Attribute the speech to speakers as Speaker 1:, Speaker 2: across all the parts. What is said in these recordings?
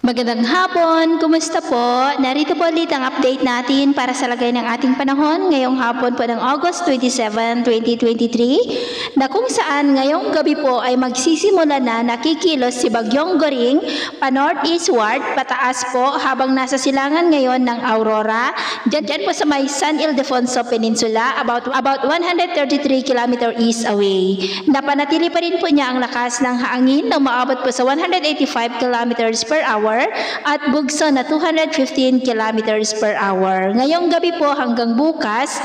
Speaker 1: Magandang hapon, kumusta po? Narito po ulit ang update natin para sa lagay ng ating panahon ngayong hapon po ng August 27, 2023 na kung saan ngayong gabi po ay magsisimula na nakikilos si Bagyong Goring pa-northeastward, pataas po habang nasa silangan ngayon ng Aurora. Diyan po sa may San Ildefonso Peninsula, about 133 km east away. Napanatili pa rin po niya ang lakas ng hangin na umaabot po sa 185 km per hour at bugso na 215 kilometers per hour. Ngayong gabi po hanggang bukas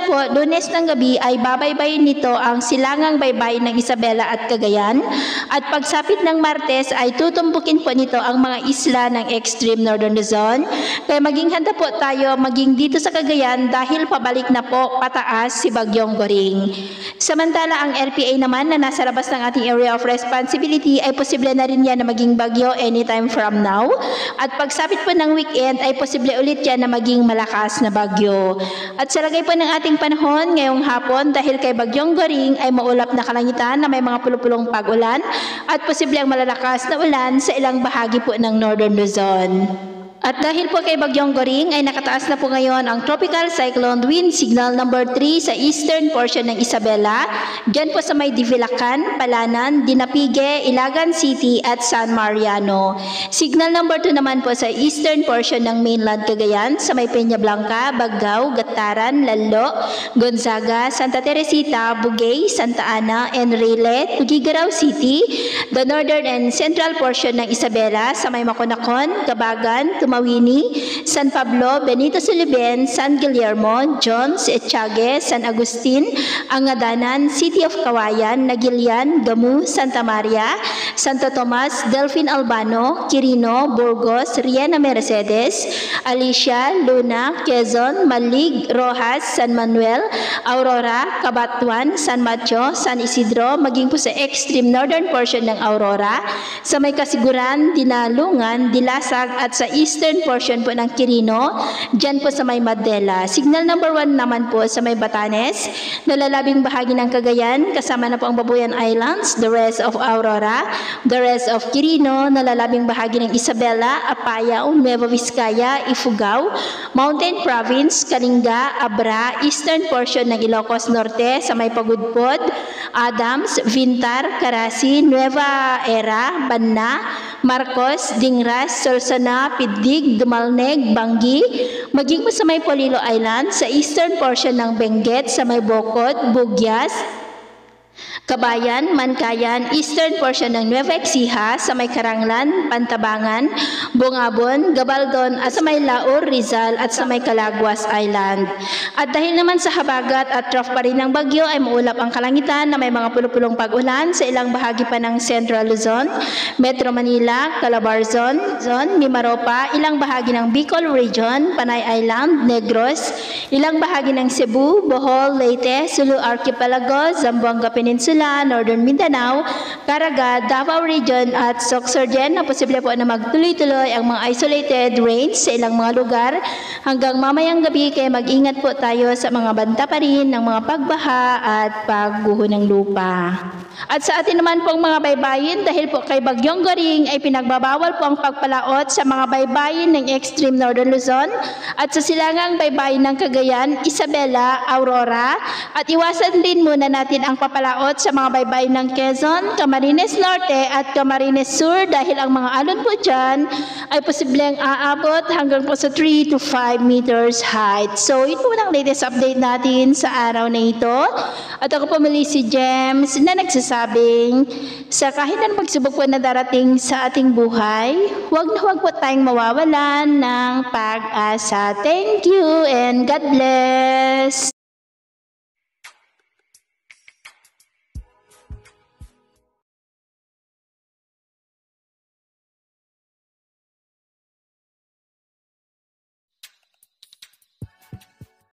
Speaker 1: po, Lunes ng gabi ay babaybayin nito ang silangang baybayin ng Isabela at Cagayan at pagsapit ng Martes ay tutumbukin po nito ang mga isla ng extreme northern Luzon. Kaya maging handa po tayo maging dito sa Cagayan dahil pabalik na po pataas si Bagyong Goring. Samantala ang LPA naman na nasa labas ng ating area of responsibility ay posible na rin yan na maging bagyo anytime from now. At pagsapit po ng weekend ay posible ulit yan na maging malakas na bagyo. At sa lagay po ng ating panahon ngayong hapon dahil kay Bagyong Goring ay maulap na kalangitan na may mga pulupulong pag-ulan at posible ang malalakas na ulan sa ilang bahagi po ng Northern Luzon. At dahil po kay Bagyong Goring ay nakataas na po ngayon ang Tropical Cyclone Wind Signal number 3 sa eastern portion ng Isabela, dyan po sa may Divilacan, Palanan, Dinapige, Ilagan City at San Mariano. Signal number 2 naman po sa eastern portion ng mainland Cagayan sa may Peña Blanca, Baggao, Gataran, Lalo, Gonzaga, Santa Teresita, Bugay, Santa Ana, Enrile, Tugigaraw City, the northern and central portion ng Isabela sa may Maconacon, Gabagan, Tumawini, San Pablo, Benito Suluben, San Guillermo, Jones, Etchage, San Agustin, Angadanan, City of Kawayan, Nagilian, Gamu, Santa Maria, Santo Tomas, Delfin Albano, Quirino, Burgos, Riena Mercedes, Alicia, Luna, Quezon, Malig, Rojas, San Manuel, Aurora, Cabatuan, San Mateo, San Isidro, maging po sa extreme northern portion ng Aurora, sa may Kasiguran, Dinalungan, Dilasag at sa eastern portion po ng Quirino, dyan po sa may Madela. Signal number 1 naman po sa may Batanes, nalalabing bahagi ng Cagayan, kasama na po ang Babuyan Islands, the rest of Aurora, the rest of Quirino, nalalabing bahagi ng Isabela, Apayao, Nueva Vizcaya, Ifugao, Mountain Province, Kalinga, Abra, eastern portion ng Ilocos Norte, sa may Pagudpod, Adams, Vintar, Carasi, Nueva Era, Banna, Marcos, Dingras, Solsona, Pidig, Dumalneg, Bangi, maging po sa may Polilo Island, sa eastern portion ng Benguet, sa may Bocod, Bugyas, Kabayan, Mankayan, eastern portion ng Nueva Ecija, sa may Karanglan, Pantabangan, Bungabon, Gabaldon, at sa may Laur, Rizal, at sa may Calaguas Island. At dahil naman sa habagat at trough pa rin ng bagyo ay maulap ang kalangitan na may mga pulupulong pag-ulan sa ilang bahagi pa ng Central Luzon, Metro Manila, Calabarzon, Mimaropa, ilang bahagi ng Bicol Region, Panay Island, Negros, ilang bahagi ng Cebu, Bohol, Leyte, Sulu Archipelago, Zamboanga Peninsula, Northern Mindanao, Caraga, Davao Region at Sorsogon na posible po na magtuloy-tuloy ang mga isolated rains sa ilang mga lugar hanggang mamayang gabi kaya mag-ingat po tayo sa mga banta pa rin ng mga pagbaha at pagguho ng lupa. At sa atin naman pong mga baybayin dahil po kay Bagyong Goring ay pinagbabawal po ang pagpalaot sa mga baybayin ng extreme northern Luzon at sa silangang baybayin ng Cagayan, Isabela, Aurora at iwasan din muna natin ang papalaot sa mga baybayin ng Quezon, Camarines Norte at Camarines Sur dahil ang mga alon po dyan ay posibleng aabot hanggang po sa 3 to 5 meters height. So ito po ang latest update natin sa araw na ito. At ako po muli si James na nagsasabing sa kahit na pagsubok po na darating sa ating buhay, huwag na huwag po tayong mawawalan ng pag-asa. Thank you and God bless!